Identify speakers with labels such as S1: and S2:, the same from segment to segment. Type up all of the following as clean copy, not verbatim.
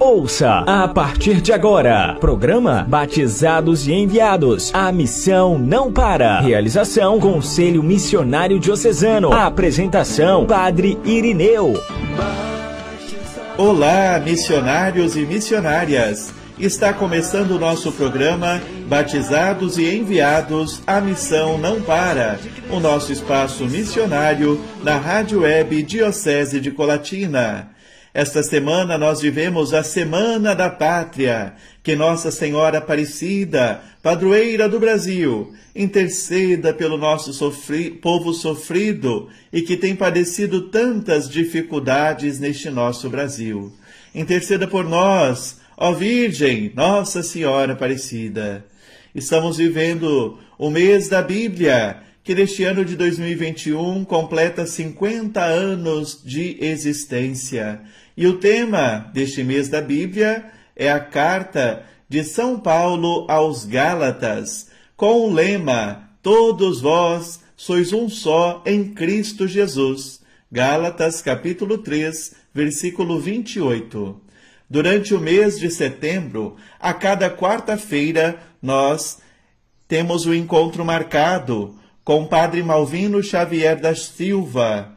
S1: Ouça a partir de agora, programa Batizados e Enviados. A missão não para. Realização Conselho Missionário Diocesano. A apresentação Padre Irineu.
S2: Olá, missionários e missionárias. Está começando o nosso programa Batizados e Enviados, a missão não para. O nosso espaço missionário na Rádio Web Diocese de Colatina. Esta semana nós vivemos a Semana da Pátria. Que Nossa Senhora Aparecida, padroeira do Brasil, interceda pelo nosso povo sofrido e que tem padecido tantas dificuldades neste nosso Brasil. Interceda por nós, ó Virgem, Nossa Senhora Aparecida. Estamos vivendo o mês da Bíblia, que neste ano de 2021 completa 50 anos de existência. E o tema deste mês da Bíblia é a carta de São Paulo aos Gálatas, com o lema: Todos vós sois um só em Cristo Jesus. Gálatas capítulo 3, versículo 28. Durante o mês de setembro, a cada quarta-feira, nós temos o encontro marcado com o Padre Malvino Xavier da Silva,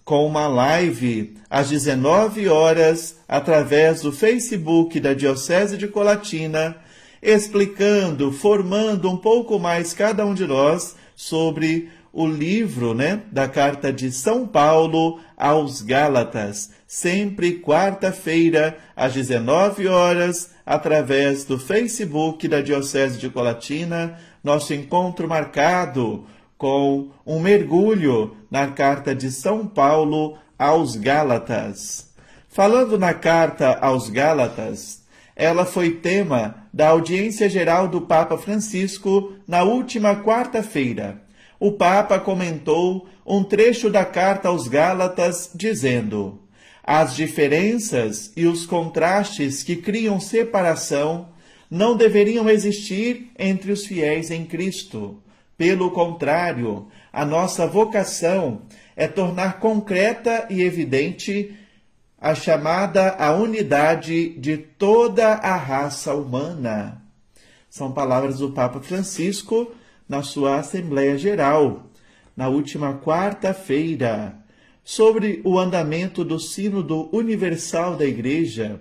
S2: com uma live às 19 horas, através do Facebook da Diocese de Colatina, explicando, formando um pouco mais cada um de nós sobre o livro, da carta de São Paulo aos Gálatas. Sempre quarta-feira, às 19 horas, através do Facebook da Diocese de Colatina, nosso encontro marcado com um mergulho na carta de São Paulo aos Gálatas. Falando na carta aos Gálatas, ela foi tema da audiência geral do Papa Francisco na última quarta-feira. O Papa comentou um trecho da carta aos Gálatas dizendo: as diferenças e os contrastes que criam separação não deveriam existir entre os fiéis em Cristo. Pelo contrário, a nossa vocação é tornar concreta e evidente a chamada à unidade de toda a raça humana. São palavras do Papa Francisco na sua Assembleia Geral, na última quarta-feira, sobre o andamento do Sínodo Universal da Igreja.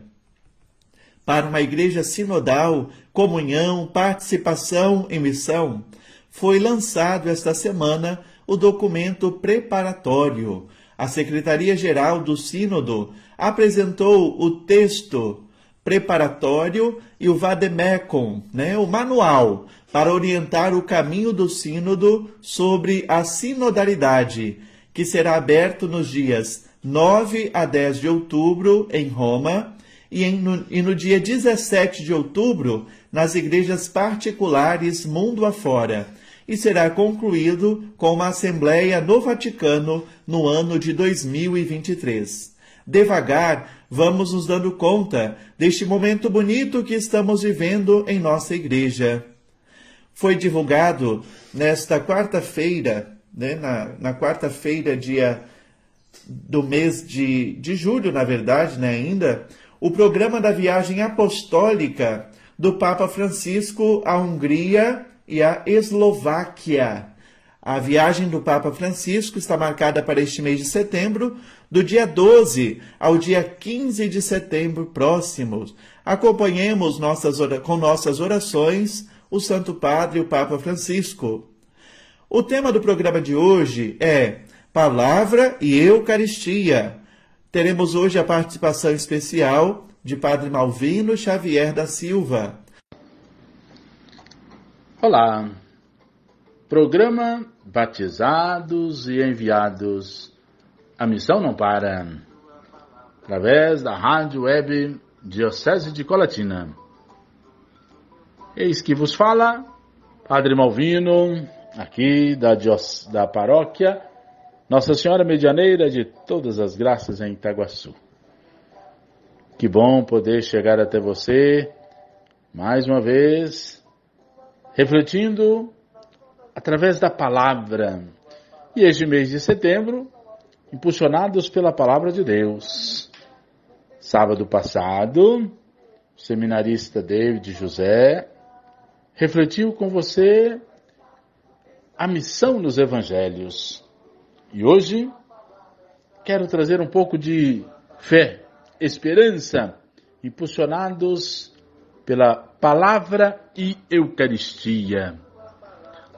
S2: Para uma igreja sinodal, comunhão, participação e missão, foi lançado esta semana o documento preparatório. A Secretaria-Geral do Sínodo apresentou o texto preparatório e o vademecum, o manual, para orientar o caminho do Sínodo sobre a sinodalidade, que será aberto nos dias 9 a 10 de outubro em Roma e no dia 17 de outubro nas igrejas particulares mundo afora, e será concluído com uma assembleia no Vaticano no ano de 2023. Devagar, vamos nos dando conta deste momento bonito que estamos vivendo em nossa igreja. Foi divulgado nesta quarta-feira, na quarta-feira, dia do mês de julho, na verdade, ainda, o programa da viagem apostólica do Papa Francisco à Hungria e à Eslováquia. A viagem do Papa Francisco está marcada para este mês de setembro, do dia 12 ao dia 15 de setembro próximos. Acompanhemos com nossas orações o Santo Padre, o Papa Francisco. O tema do programa de hoje é Palavra e Eucaristia. Teremos hoje a participação especial de Padre Malvino Xavier da Silva.
S3: Olá, programa Batizados e Enviados, a missão não para, através da Rádio Web Diocese de Colatina. Eis que vos fala, Padre Malvino, aqui da paróquia Nossa Senhora Medianeira de Todas as Graças em Itaguaçu. Que bom poder chegar até você, mais uma vez, refletindo através da palavra. E este mês de setembro, impulsionados pela palavra de Deus. Sábado passado, seminarista David José, refletiu com você a missão nos evangelhos. E hoje quero trazer um pouco de fé, esperança, impulsionados pela palavra e Eucaristia.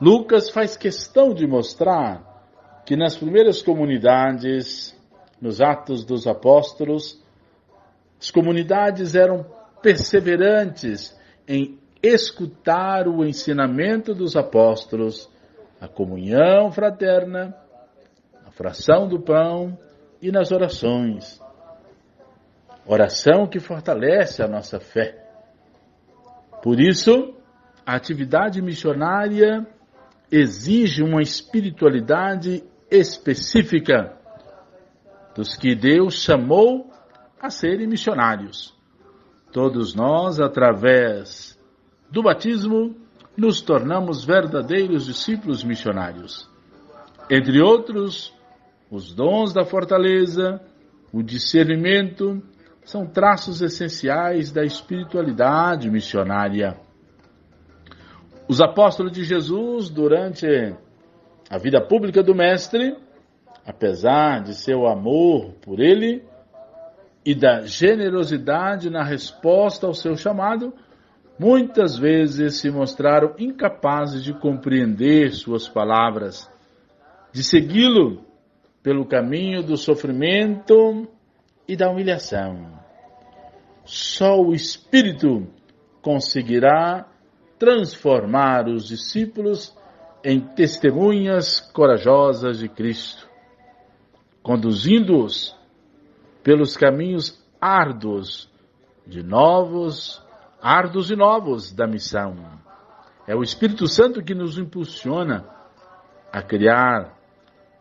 S3: Lucas faz questão de mostrar que nas primeiras comunidades, nos Atos dos Apóstolos, as comunidades eram perseverantes em escutar o ensinamento dos apóstolos, a comunhão fraterna, a fração do pão e nas orações. Oração que fortalece a nossa fé. Por isso, a atividade missionária exige uma espiritualidade específica dos que Deus chamou a serem missionários. Todos nós, através do batismo, nos tornamos verdadeiros discípulos missionários. Entre outros, os dons da fortaleza, o discernimento, são traços essenciais da espiritualidade missionária. Os apóstolos de Jesus, durante a vida pública do Mestre, apesar de seu amor por ele e da generosidade na resposta ao seu chamado, muitas vezes se mostraram incapazes de compreender suas palavras, de segui-lo pelo caminho do sofrimento e da humilhação. Só o Espírito conseguirá transformar os discípulos em testemunhas corajosas de Cristo, conduzindo-os pelos caminhos árduos e novos da missão. É o Espírito Santo que nos impulsiona a criar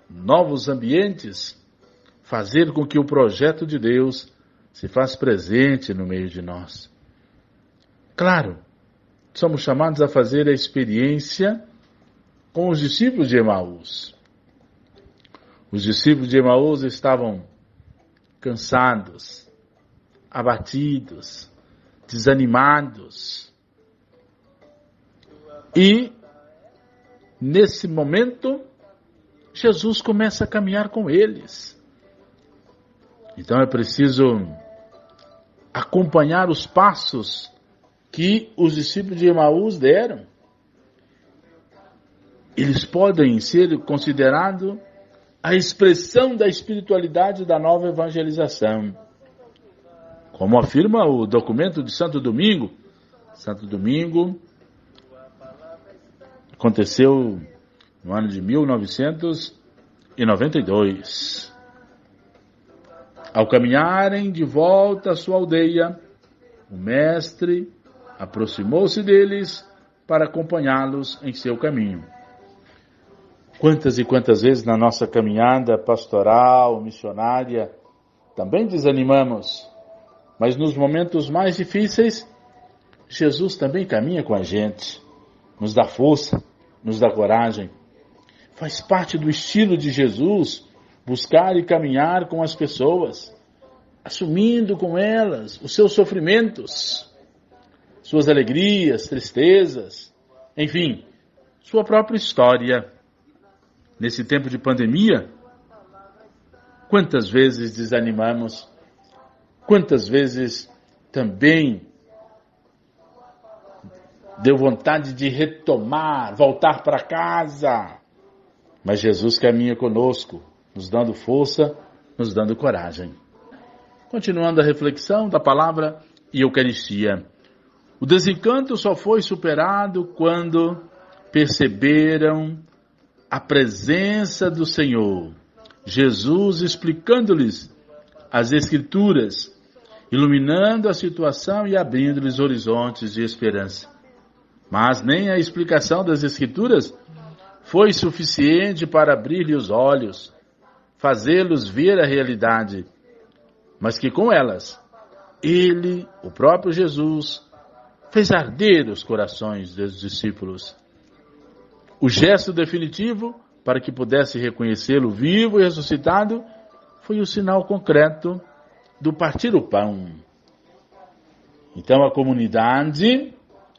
S3: novos ambientes, fazer com que o projeto de Deus se faça presente no meio de nós. Claro, somos chamados a fazer a experiência com os discípulos de Emaús. Os discípulos de Emaús estavam cansados, abatidos, desanimados. E, nesse momento, Jesus começa a caminhar com eles. Então é preciso acompanhar os passos que os discípulos de Emaús deram. Eles podem ser considerados a expressão da espiritualidade da nova evangelização. Como afirma o documento de Santo Domingo. Santo Domingo aconteceu no ano de 1992. Ao caminharem de volta à sua aldeia, o mestre aproximou-se deles para acompanhá-los em seu caminho. Quantas e quantas vezes na nossa caminhada pastoral, missionária, também desanimamos, mas nos momentos mais difíceis, Jesus também caminha com a gente, nos dá força, nos dá coragem. Faz parte do estilo de Jesus buscar e caminhar com as pessoas, assumindo com elas os seus sofrimentos, suas alegrias, tristezas, enfim, sua própria história. Nesse tempo de pandemia, quantas vezes desanimamos, quantas vezes também deu vontade de retomar, voltar para casa. Mas Jesus caminha conosco, nos dando força, nos dando coragem. Continuando a reflexão da palavra e Eucaristia. O desencanto só foi superado quando perceberam a presença do Senhor, Jesus explicando-lhes as Escrituras, iluminando a situação e abrindo-lhes horizontes de esperança. Mas nem a explicação das Escrituras foi suficiente para abrir-lhe os olhos, fazê-los ver a realidade, mas que com elas, ele, o próprio Jesus, fez arder os corações dos discípulos. O gesto definitivo, para que pudesse reconhecê-lo vivo e ressuscitado, foi o sinal concreto do partir o pão. Então a comunidade,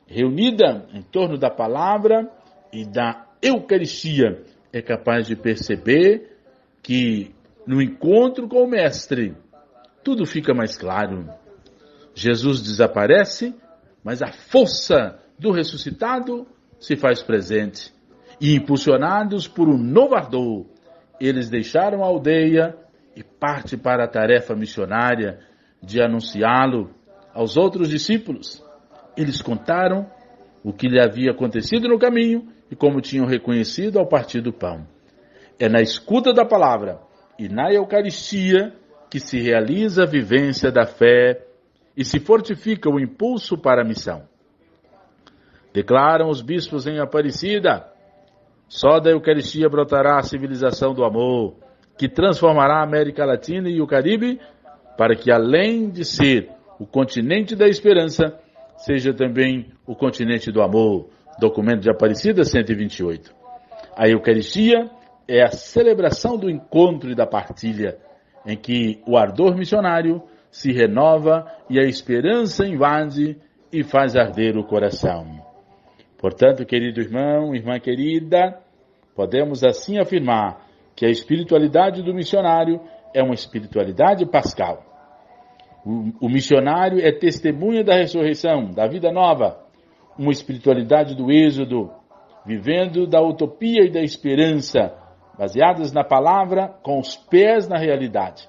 S3: reunida em torno da palavra e da Eucaristia, é capaz de perceber que no encontro com o Mestre, tudo fica mais claro. Jesus desaparece, mas a força do ressuscitado se faz presente. E impulsionados por um novo ardor, eles deixaram a aldeia e partem para a tarefa missionária de anunciá-lo aos outros discípulos. Eles contaram o que lhe havia acontecido no caminho e como tinham reconhecido ao partir do pão. É na escuta da palavra e na Eucaristia que se realiza a vivência da fé e se fortifica o impulso para a missão. Declaram os bispos em Aparecida: só da Eucaristia brotará a civilização do amor, que transformará a América Latina e o Caribe, para que, além de ser o continente da esperança, seja também o continente do amor. Documento de Aparecida 128. A Eucaristia é a celebração do encontro e da partilha, em que o ardor missionário se renova e a esperança invade e faz arder o coração. Portanto, querido irmão, irmã querida, podemos assim afirmar que a espiritualidade do missionário é uma espiritualidade pascal. O missionário é testemunha da ressurreição, da vida nova, uma espiritualidade do êxodo, vivendo da utopia e da esperança, baseadas na palavra, com os pés na realidade.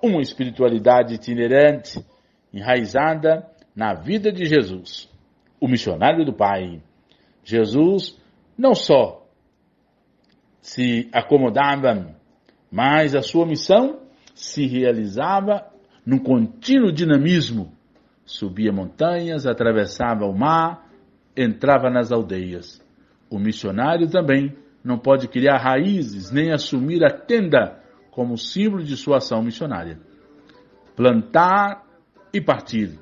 S3: Uma espiritualidade itinerante, enraizada na vida de Jesus, o missionário do Pai. Jesus não só se acomodava, mas a sua missão se realizava num contínuo dinamismo. Subia montanhas, atravessava o mar, entrava nas aldeias. O missionário também não pode criar raízes nem assumir a tenda como símbolo de sua ação missionária. Plantar e partir,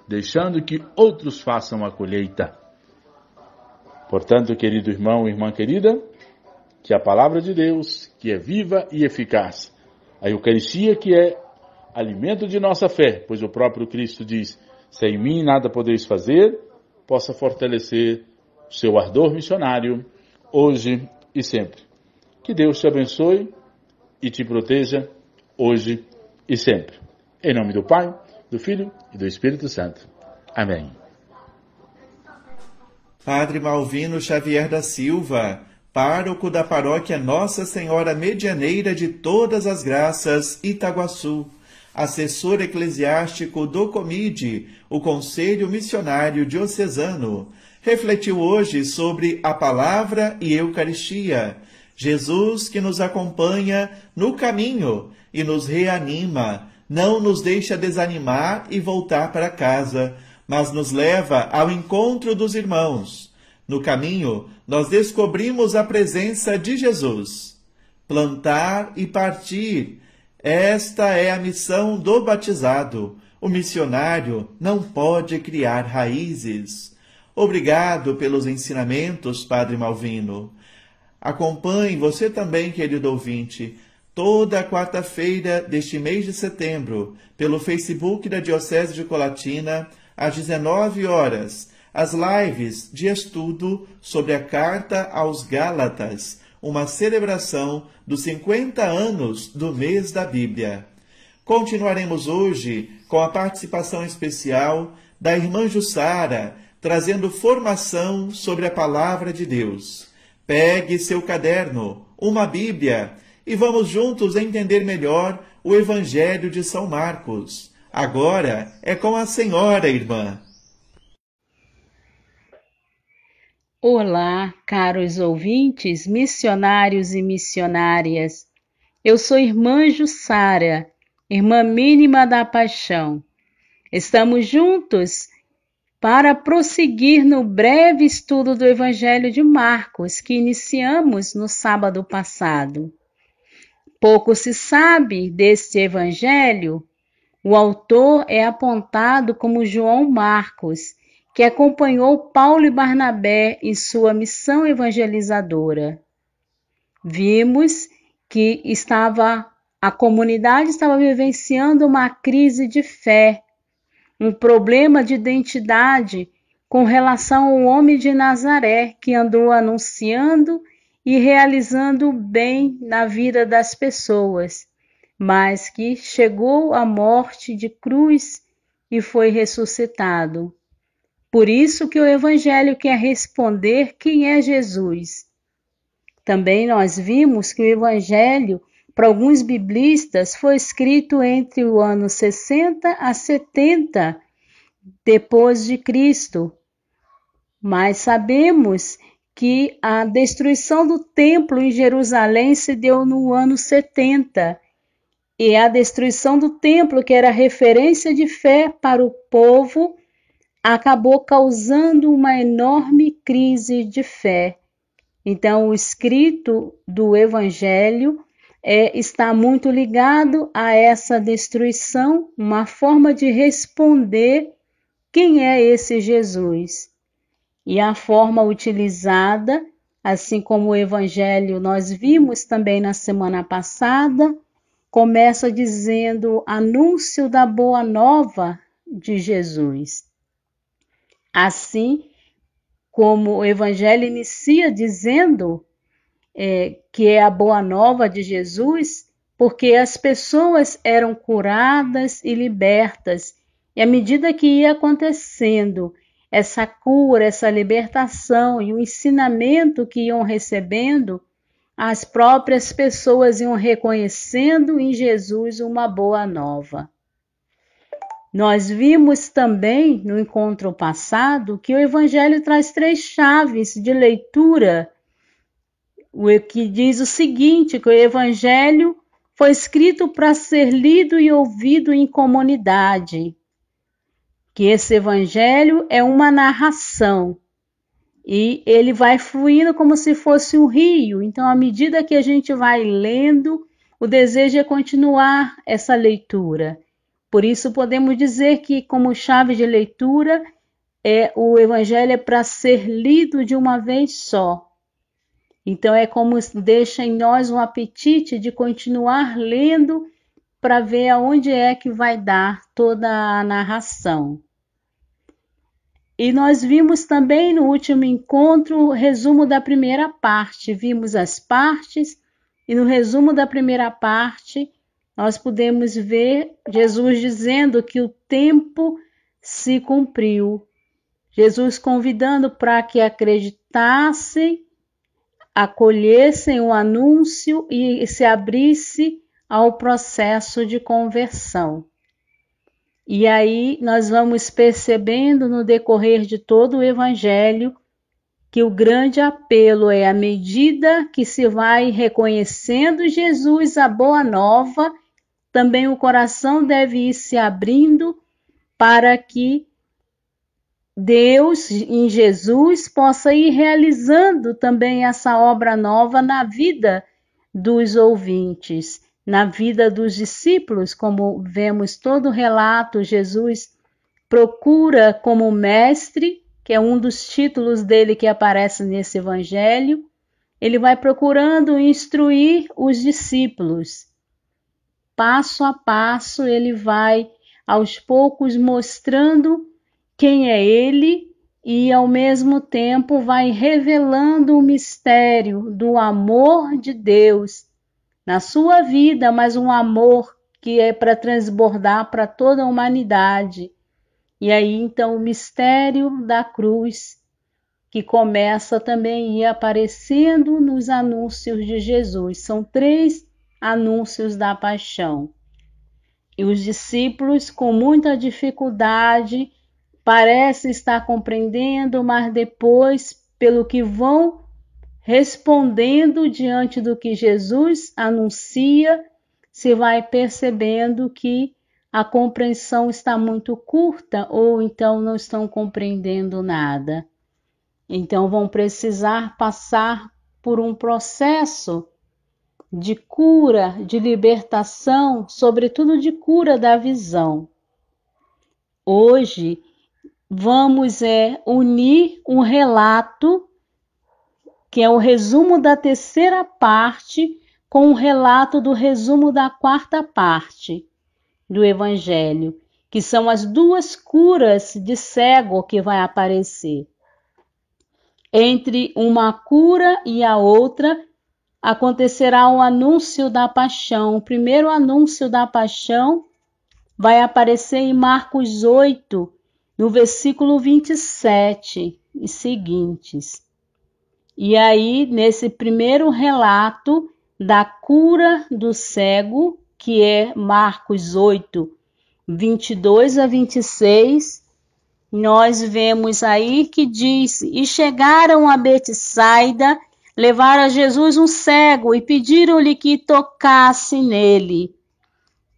S3: deixando que outros façam a colheita. Portanto, querido irmão e irmã querida, que a palavra de Deus, que é viva e eficaz, a Eucaristia, que é alimento de nossa fé, pois o próprio Cristo diz: sem mim nada podeis fazer, possa fortalecer o seu ardor missionário, hoje e sempre. Que Deus te abençoe e te proteja, hoje e sempre. Em nome do Pai, do Filho e do Espírito Santo. Amém.
S2: Padre Malvino Xavier da Silva, pároco da paróquia Nossa Senhora Medianeira de Todas as Graças, Itaguaçu, assessor eclesiástico do COMIDE, o Conselho Missionário Diocesano, refletiu hoje sobre a palavra e Eucaristia, Jesus que nos acompanha no caminho e nos reanima, não nos deixa desanimar e voltar para casa, mas nos leva ao encontro dos irmãos. No caminho, nós descobrimos a presença de Jesus. Plantar e partir, esta é a missão do batizado. O missionário não pode criar raízes. Obrigado pelos ensinamentos, Padre Malvino. Acompanhe você também, querido ouvinte, toda quarta-feira deste mês de setembro, pelo Facebook da Diocese de Colatina, às 19 horas, as lives de estudo sobre a Carta aos Gálatas, uma celebração dos 50 anos do mês da Bíblia. Continuaremos hoje com a participação especial da irmã Jussara, trazendo formação sobre a Palavra de Deus. Pegue seu caderno, uma Bíblia, e vamos juntos entender melhor o Evangelho de São Marcos. Agora é com a senhora, irmã.
S4: Olá, caros ouvintes, missionários e missionárias. Eu sou irmã Jussara, irmã mínima da Paixão. Estamos juntos para prosseguir no breve estudo do Evangelho de Marcos, que iniciamos no sábado passado. Pouco se sabe deste Evangelho. O autor é apontado como João Marcos, que acompanhou Paulo e Barnabé em sua missão evangelizadora. Vimos que a comunidade estava vivenciando uma crise de fé, um problema de identidade com relação ao homem de Nazaré, que andou anunciando e realizando o bem na vida das pessoas, mas que chegou à morte de cruz e foi ressuscitado. Por isso que o Evangelho quer responder quem é Jesus. Também nós vimos que o Evangelho, para alguns biblistas, foi escrito entre o ano 60 a 70 depois de Cristo. Mas sabemos que a destruição do templo em Jerusalém se deu no ano 70. E a destruição do templo, que era referência de fé para o povo, acabou causando uma enorme crise de fé. Então, o escrito do Evangelho está muito ligado a essa destruição, uma forma de responder quem é esse Jesus. E a forma utilizada, assim como o Evangelho nós vimos também na semana passada, começa dizendo anúncio da boa nova de Jesus. Assim como o Evangelho inicia dizendo que é a boa nova de Jesus, porque as pessoas eram curadas e libertas, e à medida que ia acontecendo essa cura, essa libertação e o ensinamento que iam recebendo, as próprias pessoas iam reconhecendo em Jesus uma boa nova. Nós vimos também no encontro passado que o Evangelho traz 3 chaves de leitura, o que diz o seguinte, que o Evangelho foi escrito para ser lido e ouvido em comunidade, que esse Evangelho é uma narração e ele vai fluindo como se fosse um rio. Então, à medida que a gente vai lendo, o desejo é continuar essa leitura. Por isso, podemos dizer que, como chave de leitura, o Evangelho é para ser lido de uma vez só. Então, é como deixa em nós um apetite de continuar lendo para ver aonde é que vai dar toda a narração. E nós vimos também no último encontro o resumo da primeira parte. Vimos as partes e no resumo da primeira parte nós podemos ver Jesus dizendo que o tempo se cumpriu. Jesus convidando para que acreditassem, acolhessem o anúncio e se abrisse ao processo de conversão. E aí nós vamos percebendo no decorrer de todo o Evangelho que o grande apelo é à medida que se vai reconhecendo Jesus, a boa nova, também o coração deve ir se abrindo para que Deus, em Jesus, possa ir realizando também essa obra nova na vida dos ouvintes, na vida dos discípulos, como vemos todo o relato, Jesus procura como mestre, que é um dos títulos dele que aparece nesse evangelho, ele vai procurando instruir os discípulos. Passo a passo, ele vai aos poucos mostrando quem é ele e ao mesmo tempo vai revelando o mistério do amor de Deus na sua vida, mas um amor que é para transbordar para toda a humanidade. E aí então o mistério da cruz, que começa também a ir aparecendo nos anúncios de Jesus. São 3 anúncios da paixão. E os discípulos, com muita dificuldade, parecem estar compreendendo, mas depois, pelo que vão respondendo diante do que Jesus anuncia, se vai percebendo que a compreensão está muito curta ou então não estão compreendendo nada. Então vão precisar passar por um processo de cura, de libertação, sobretudo de cura da visão. Hoje vamos unir um relato, que é o resumo da 3ª parte, com o relato do resumo da 4ª parte do Evangelho. que são as duas curas de cego que vai aparecer. Entre uma cura e a outra, acontecerá o anúncio da paixão. O primeiro anúncio da paixão vai aparecer em Marcos 8, no versículo 27 e seguintes. E aí, nesse primeiro relato da cura do cego, que é Marcos 8, 22 a 26, nós vemos aí que diz: E chegaram a Betsaida, levaram a Jesus um cego e pediram-lhe que tocasse nele.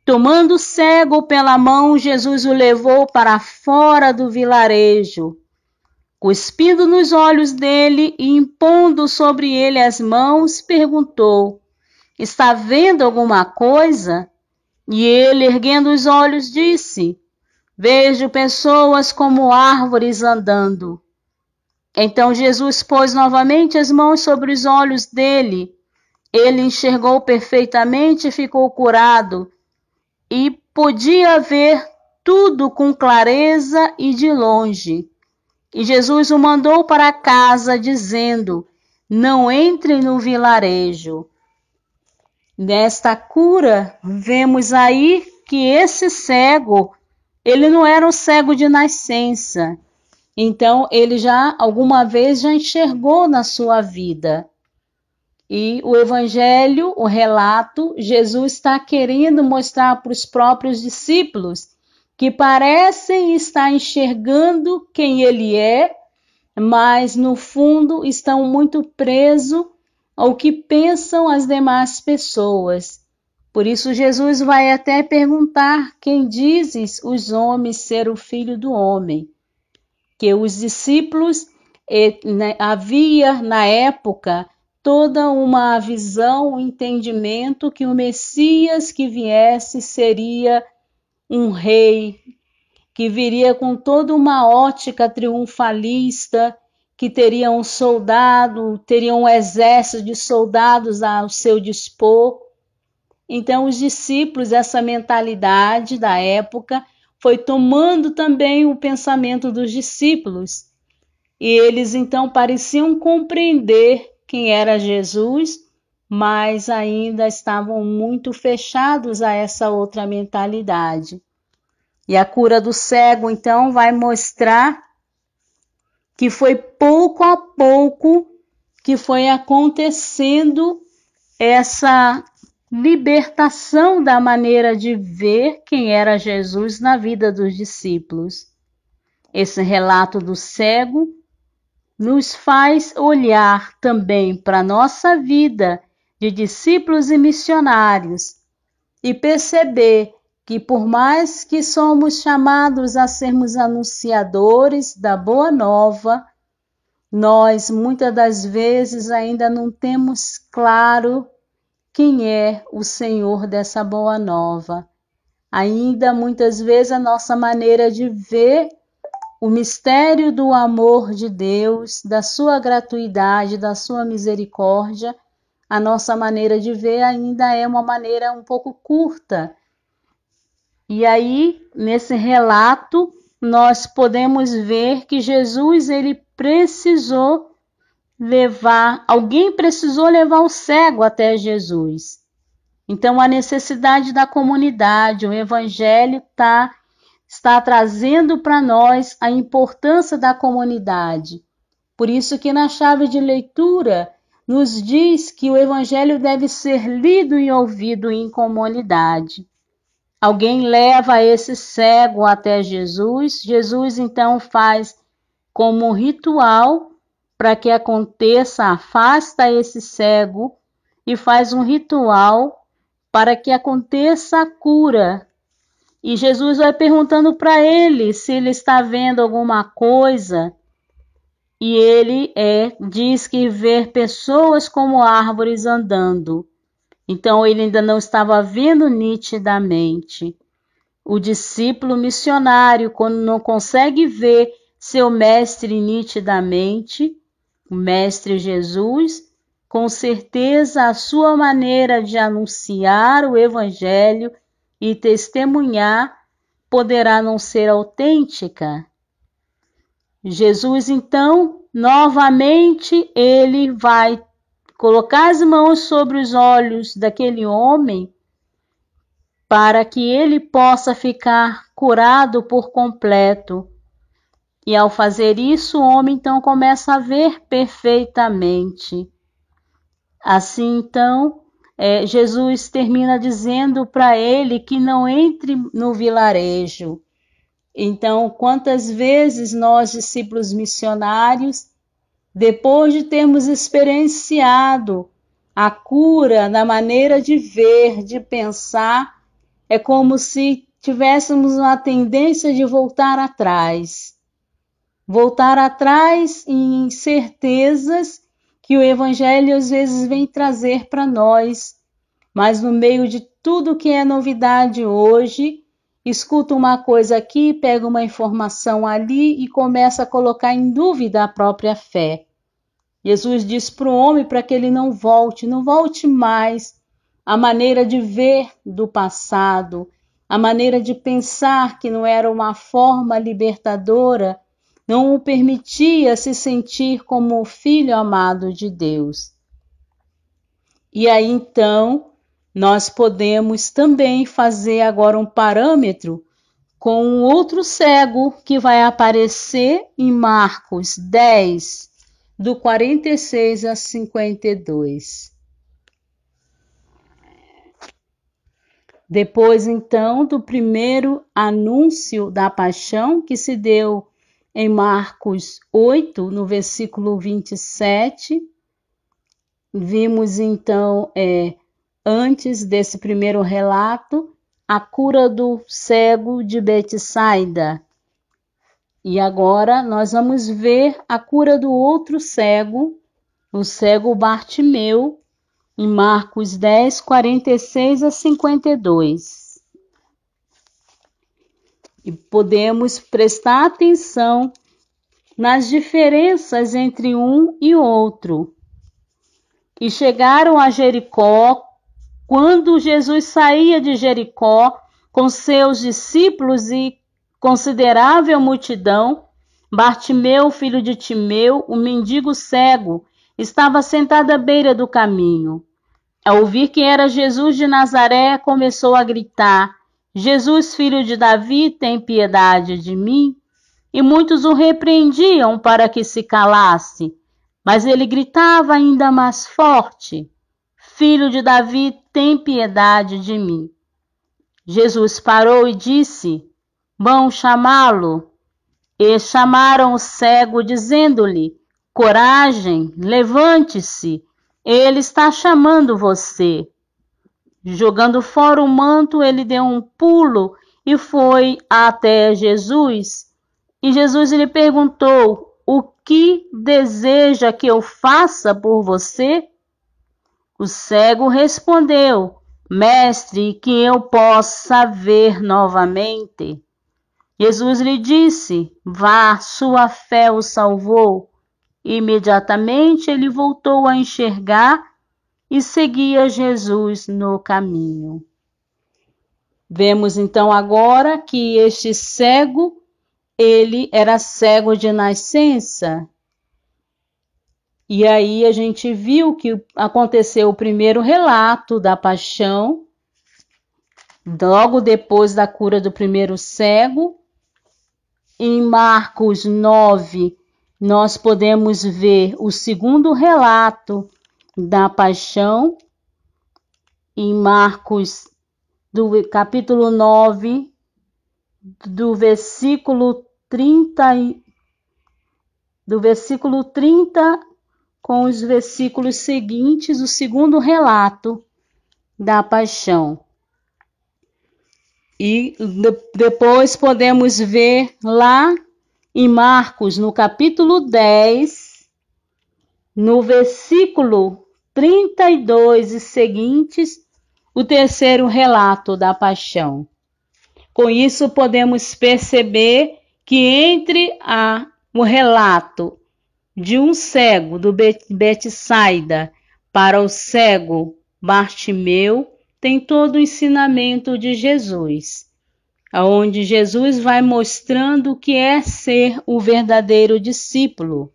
S4: Tomando o cego pela mão, Jesus o levou para fora do vilarejo. Cuspindo nos olhos dele e impondo sobre ele as mãos, perguntou: Está vendo alguma coisa? E ele, erguendo os olhos, disse: Vejo pessoas como árvores andando. Então Jesus pôs novamente as mãos sobre os olhos dele. Ele enxergou perfeitamente e ficou curado, e podia ver tudo com clareza e de longe. E Jesus o mandou para casa, dizendo: Não entre no vilarejo. Nesta cura, vemos aí que esse cego, ele não era um cego de nascença. Então, ele já, alguma vez, já enxergou na sua vida. E o evangelho, o relato, Jesus está querendo mostrar para os próprios discípulos que parecem estar enxergando quem ele é, mas no fundo estão muito presos ao que pensam as demais pessoas. Por isso Jesus vai até perguntar: Quem dizes os homens ser o Filho do Homem? Que os discípulos, havia na época toda uma visão, um entendimento que o Messias que viesse seria um rei, que viria com toda uma ótica triunfalista, que teria um soldado, teria um exército de soldados ao seu dispor. Então os discípulos, essa mentalidade da época, foi tomando também o pensamento dos discípulos. E eles então pareciam compreender quem era Jesus, mas ainda estavam muito fechados a essa outra mentalidade. E a cura do cego, então, vai mostrar que foi pouco a pouco que foi acontecendo essa libertação da maneira de ver quem era Jesus na vida dos discípulos. Esse relato do cego nos faz olhar também para a nossa vida de discípulos e missionários e perceber que, por mais que somos chamados a sermos anunciadores da Boa Nova, nós muitas das vezes ainda não temos claro quem é o Senhor dessa Boa Nova. Ainda muitas vezes a nossa maneira de ver o mistério do amor de Deus, da sua gratuidade, da sua misericórdia, a nossa maneira de ver ainda é uma maneira um pouco curta. E aí, nesse relato, nós podemos ver que Jesus, ele precisou levar, alguém precisou levar o cego até Jesus. Então, a necessidade da comunidade, o evangelho está trazendo para nós a importância da comunidade. Por isso que na chave de leitura nos diz que o evangelho deve ser lido e ouvido em comunidade. Alguém leva esse cego até Jesus, Jesus então faz como um ritual para que aconteça, afasta esse cego e faz um ritual para que aconteça a cura. E Jesus vai perguntando para ele se ele está vendo alguma coisa. E ele diz que vê pessoas como árvores andando. Então ele ainda não estava vendo nitidamente. O discípulo missionário, quando não consegue ver seu mestre nitidamente, o mestre Jesus, com certeza a sua maneira de anunciar o evangelho e testemunhar poderá não ser autêntica? Jesus, então, novamente, ele vai colocar as mãos sobre os olhos daquele homem para que ele possa ficar curado por completo. E ao fazer isso, o homem então começa a ver perfeitamente. Assim, então, Jesus termina dizendo para ele que não entre no vilarejo. Então, quantas vezes nós, discípulos missionários, depois de termos experienciado a cura na maneira de ver, de pensar, é como se tivéssemos uma tendência de voltar atrás. Voltar atrás em certezas que o Evangelho às vezes vem trazer para nós, mas no meio de tudo que é novidade hoje, escuta uma coisa aqui, pega uma informação ali e começa a colocar em dúvida a própria fé. Jesus diz para o homem para que ele não volte mais à maneira de ver do passado, a maneira de pensar que não era uma forma libertadora, não o permitia se sentir como o filho amado de Deus. E aí então, nós podemos também fazer agora um parâmetro com um outro cego que vai aparecer em Marcos 10, do 46 a 52. Depois, então, do primeiro anúncio da paixão que se deu em Marcos 8, no versículo 27, vimos então, antes desse primeiro relato, a cura do cego de Betsaida. E agora nós vamos ver a cura do outro cego, o cego Bartimeu, em Marcos 10, 46 a 52. E podemos prestar atenção nas diferenças entre um e outro. E chegaram a Jericó. Quando Jesus saía de Jericó com seus discípulos e considerável multidão, Bartimeu, filho de Timeu, um mendigo cego, estava sentado à beira do caminho. Ao ouvir que era Jesus de Nazaré, começou a gritar: Jesus, filho de Davi, tem piedade de mim? E muitos o repreendiam para que se calasse, mas ele gritava ainda mais forte: Filho de Davi, tem piedade de mim. Jesus parou e disse: Vão chamá-lo. E chamaram o cego, dizendo-lhe: Coragem, levante-se, ele está chamando você. Jogando fora o manto, ele deu um pulo e foi até Jesus. E Jesus lhe perguntou: O que deseja que eu faça por você? O cego respondeu: Mestre, que eu possa ver novamente. Jesus lhe disse: Vá, sua fé o salvou. Imediatamente ele voltou a enxergar e seguia Jesus no caminho. Vemos então agora que este cego, ele era cego de nascença. E aí a gente viu que aconteceu o primeiro relato da paixão, logo depois da cura do primeiro cego. Em Marcos 9, nós podemos ver o segundo relato da paixão. Em Marcos, do capítulo 9, do versículo 30 com os versículos seguintes, o segundo relato da paixão. E depois podemos ver lá em Marcos, no capítulo 10, no versículo 32 e seguintes, o terceiro relato da paixão. Com isso, podemos perceber que entre o relato de um cego do Betsaida para o cego Bartimeu, tem todo o ensinamento de Jesus. onde Jesus vai mostrando o que é ser o verdadeiro discípulo.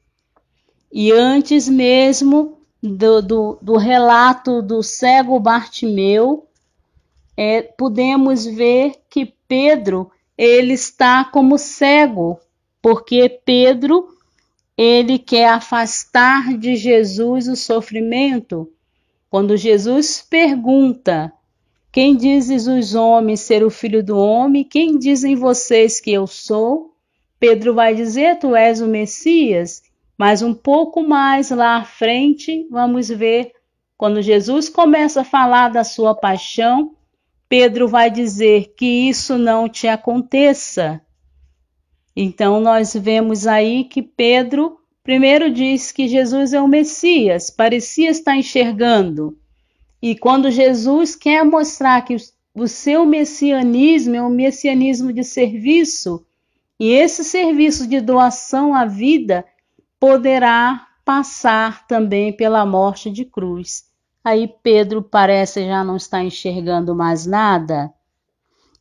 S4: E antes mesmo do relato do cego Bartimeu, podemos ver que Pedro, ele está como cego, porque Pedro, ele quer afastar de Jesus o sofrimento. Quando Jesus pergunta: quem dizes os homens ser o Filho do Homem? Quem dizem vocês que eu sou? Pedro vai dizer: tu és o Messias. Mas um pouco mais lá à frente, vamos ver, quando Jesus começa a falar da sua paixão, Pedro vai dizer que isso não te aconteça. Então nós vemos aí que Pedro primeiro diz que Jesus é o Messias, parecia estar enxergando. E quando Jesus quer mostrar que o seu messianismo é um messianismo de serviço, e esse serviço de doação à vida poderá passar também pela morte de cruz. Aí Pedro parece já não estar enxergando mais nada.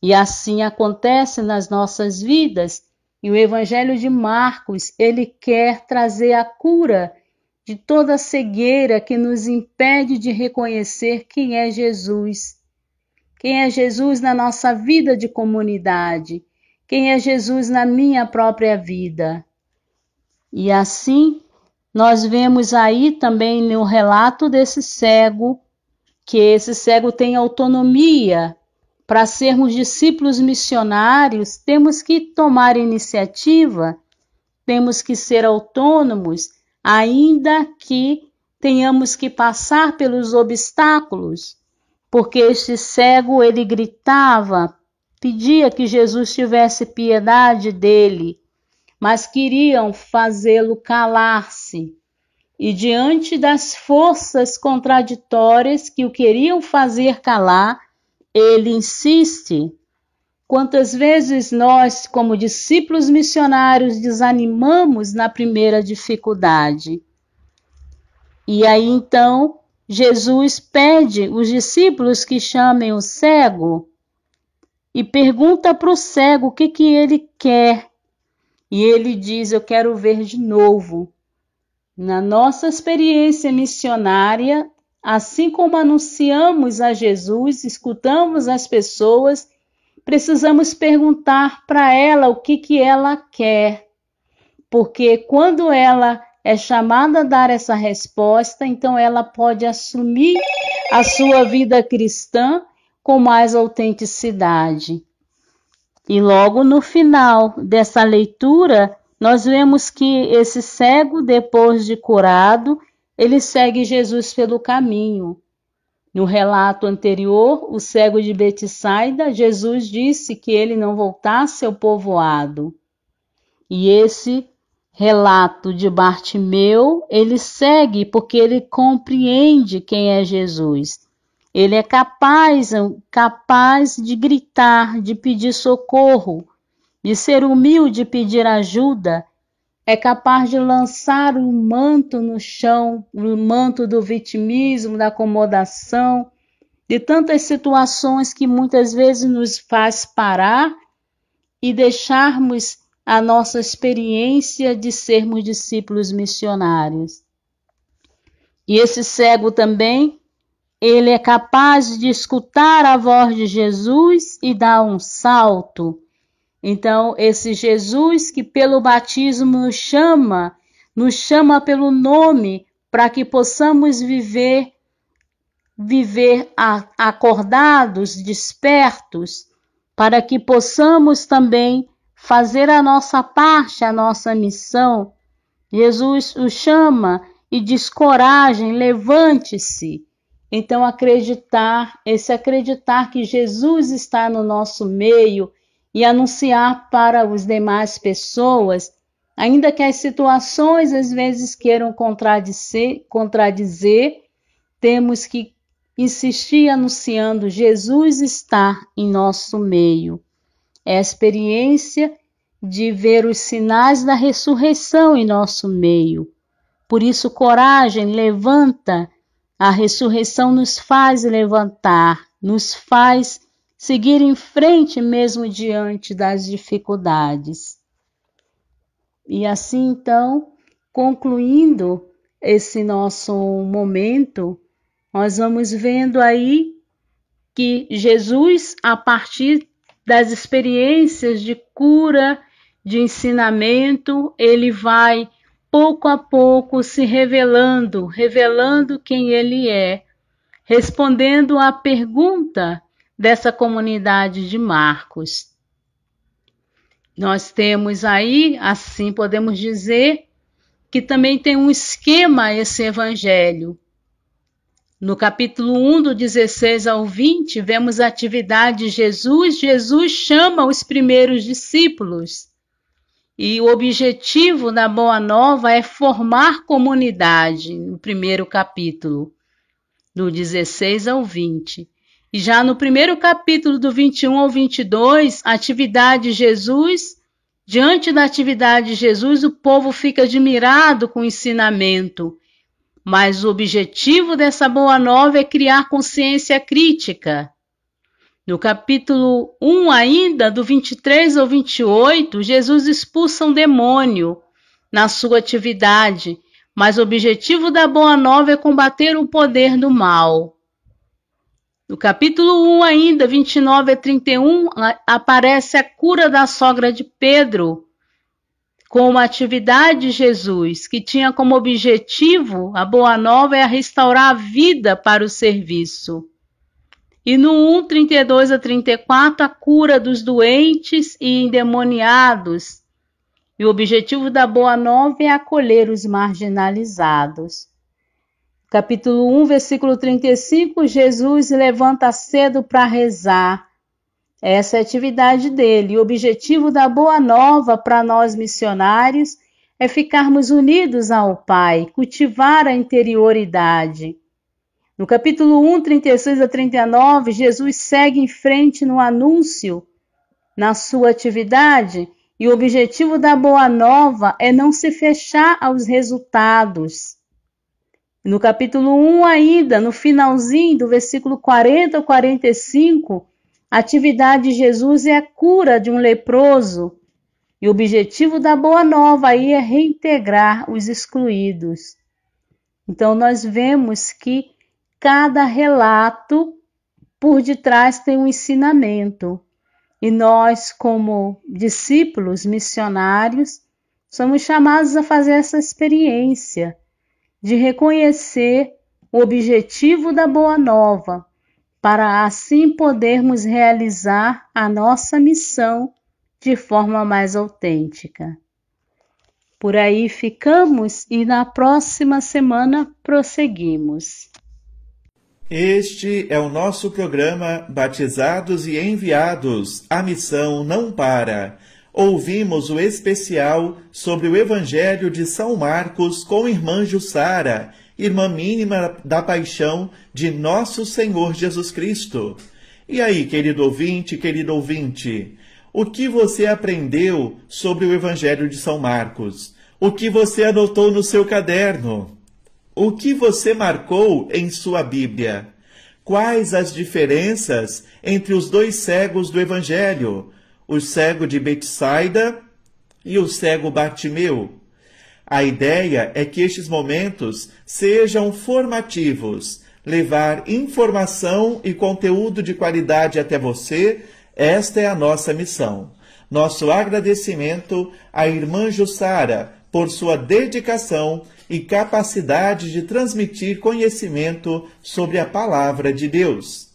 S4: E assim acontece nas nossas vidas. E o Evangelho de Marcos, ele quer trazer a cura de toda a cegueira que nos impede de reconhecer quem é Jesus. Quem é Jesus na nossa vida de comunidade? Quem é Jesus na minha própria vida? E assim, nós vemos aí também no relato desse cego, que esse cego tem autonomia. Para sermos discípulos missionários, temos que tomar iniciativa, temos que ser autônomos, ainda que tenhamos que passar pelos obstáculos, porque este cego, ele gritava, pedia que Jesus tivesse piedade dele, mas queriam fazê-lo calar-se. E diante das forças contraditórias que o queriam fazer calar, ele insiste. Quantas vezes nós, como discípulos missionários, desanimamos na primeira dificuldade? E aí então Jesus pede os discípulos que chamem o cego e pergunta para o cego o que ele quer. E ele diz: eu quero ver de novo. Na nossa experiência missionária, assim como anunciamos a Jesus, escutamos as pessoas, precisamos perguntar para ela o que ela quer. Porque quando ela é chamada a dar essa resposta, então ela pode assumir a sua vida cristã com mais autenticidade. E logo no final dessa leitura, nós vemos que esse cego, depois de curado, ele segue Jesus pelo caminho. No relato anterior, o cego de Betsaida, Jesus disse que ele não voltasse ao povoado. E esse relato de Bartimeu, ele segue porque ele compreende quem é Jesus. Ele é capaz de gritar, de pedir socorro, de ser humilde e pedir ajuda. É capaz de lançar o manto no chão, o manto do vitimismo, da acomodação, de tantas situações que muitas vezes nos faz parar e deixarmos a nossa experiência de sermos discípulos missionários. E esse cego também, ele é capaz de escutar a voz de Jesus e dar um salto. Então, esse Jesus que pelo batismo nos chama pelo nome para que possamos viver acordados, despertos, para que possamos também fazer a nossa parte, a nossa missão. Jesus o chama e diz: coragem, levante-se. Então acreditar que Jesus está no nosso meio e anunciar para as demais pessoas, ainda que as situações às vezes queiram contradizer, temos que insistir anunciando: Jesus está em nosso meio. É a experiência de ver os sinais da ressurreição em nosso meio. Por isso, coragem, levanta. A ressurreição nos faz levantar, nos faz seguir em frente mesmo diante das dificuldades. E assim, então, concluindo esse nosso momento, nós vamos vendo aí que Jesus, a partir das experiências de cura, de ensinamento, ele vai pouco a pouco se revelando quem ele é, respondendo à pergunta dessa comunidade de Marcos. Nós temos aí, assim podemos dizer, que também tem um esquema esse evangelho. No capítulo 1, do 16 ao 20, vemos a atividade de Jesus. Jesus chama os primeiros discípulos. E o objetivo da Boa Nova é formar comunidade, no primeiro capítulo, do 16 ao 20. E já no primeiro capítulo, do 21 ao 22, a atividade de Jesus, diante da atividade de Jesus, o povo fica admirado com o ensinamento. Mas o objetivo dessa Boa Nova é criar consciência crítica. No capítulo 1 ainda, do 23 ao 28, Jesus expulsa um demônio na sua atividade, mas o objetivo da Boa Nova é combater o poder do mal. No capítulo 1 ainda, 29 a 31, aparece a cura da sogra de Pedro, com uma atividade de Jesus, que tinha como objetivo, a Boa Nova é restaurar a vida para o serviço. E no 1, 32 a 34, a cura dos doentes e endemoniados. E o objetivo da Boa Nova é acolher os marginalizados. Capítulo 1, versículo 35, Jesus levanta cedo para rezar. Essa é a atividade dele. O objetivo da Boa Nova para nós missionários é ficarmos unidos ao Pai, cultivar a interioridade. No capítulo 1, 36 a 39, Jesus segue em frente no anúncio, na sua atividade, e o objetivo da Boa Nova é não se fechar aos resultados. No capítulo 1 ainda, no finalzinho do versículo 40 ao 45, a atividade de Jesus é a cura de um leproso, e o objetivo da Boa Nova aí é reintegrar os excluídos. Então nós vemos que cada relato por detrás tem um ensinamento. E nós, como discípulos missionários, somos chamados a fazer essa experiência de reconhecer o objetivo da Boa Nova, para assim podermos realizar a nossa missão de forma mais autêntica. Por aí ficamos e na próxima semana prosseguimos.
S2: Este é o nosso programa Batizados e Enviados, a missão não para. Ouvimos o especial sobre o Evangelho de São Marcos com irmã Jussara, irmã mínima da paixão de nosso Senhor Jesus Cristo. E aí, querido ouvinte, o que você aprendeu sobre o Evangelho de São Marcos? O que você anotou no seu caderno? O que você marcou em sua Bíblia? Quais as diferenças entre os dois cegos do Evangelho, o cego de Betsaida e o cego Bartimeu? A ideia é que estes momentos sejam formativos, levar informação e conteúdo de qualidade até você. Esta é a nossa missão. Nosso agradecimento à irmã Jussara por sua dedicação e capacidade de transmitir conhecimento sobre a Palavra de Deus.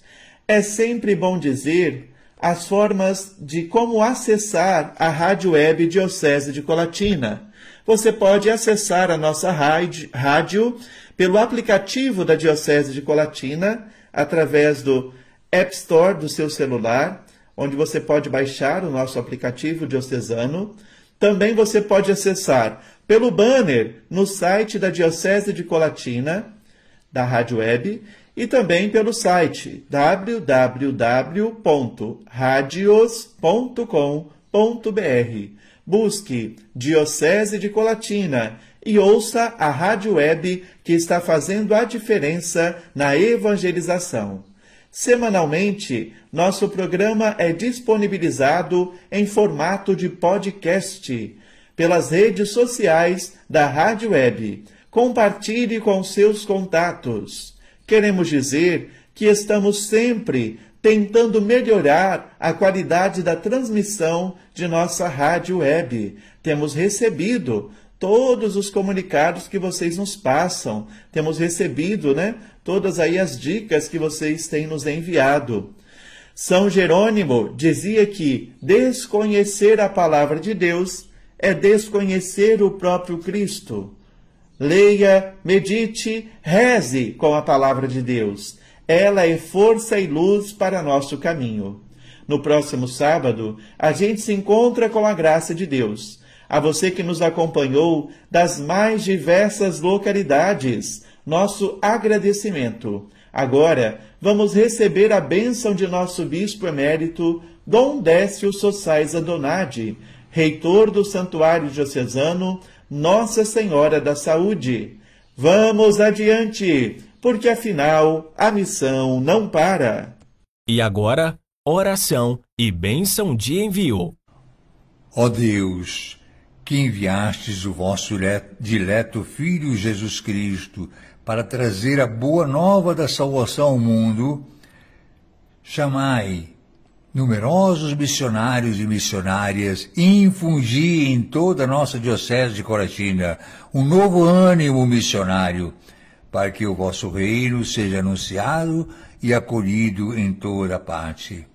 S2: É sempre bom dizer as formas de como acessar a Rádio Web Diocese de Colatina. Você pode acessar a nossa rádio pelo aplicativo da Diocese de Colatina, através do App Store do seu celular, onde você pode baixar o nosso aplicativo diocesano. Também você pode acessar pelo banner no site da Diocese de Colatina, da Rádio Web, e também pelo site www.radios.com.br. Busque Diocese de Colatina e ouça a Rádio Web que está fazendo a diferença na evangelização. Semanalmente, nosso programa é disponibilizado em formato de podcast pelas redes sociais da Rádio Web. Compartilhe com seus contatos. Queremos dizer que estamos sempre tentando melhorar a qualidade da transmissão de nossa Rádio Web. Temos recebido todos os comunicados que vocês nos passam. Temos recebido, todas aí as dicas que vocês têm nos enviado. São Jerônimo dizia que desconhecer a palavra de Deus é desconhecer o próprio Cristo. Leia, medite, reze com a palavra de Deus. Ela é força e luz para nosso caminho. No próximo sábado, a gente se encontra com a graça de Deus. A você que nos acompanhou das mais diversas localidades, nosso agradecimento. Agora, vamos receber a bênção de nosso bispo emérito, Dom Décio Sossaiza Donadi, reitor do Santuário Diocesano Nossa Senhora da Saúde. Vamos adiante, porque afinal a missão não para.
S1: E agora, oração e bênção de envio.
S5: Ó Deus, que enviastes o vosso dileto Filho Jesus Cristo para trazer a boa nova da salvação ao mundo, chamai numerosos missionários e missionárias e infundi em toda a nossa diocese de Colatina um novo ânimo missionário, para que o vosso reino seja anunciado e acolhido em toda parte.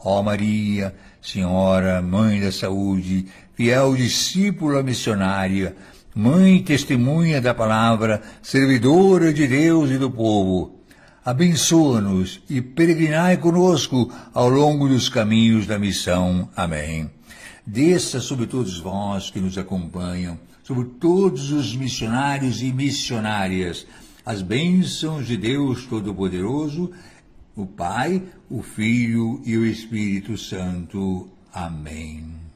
S5: Ó Maria, Senhora, Mãe da Saúde, fiel discípula missionária, Mãe e testemunha da palavra, servidora de Deus e do povo, abençoa-nos e peregrinai conosco ao longo dos caminhos da missão. Amém. Desça sobre todos vós que nos acompanham, sobre todos os missionários e missionárias, as bênçãos de Deus Todo-Poderoso, o Pai, o Filho e o Espírito Santo. Amém.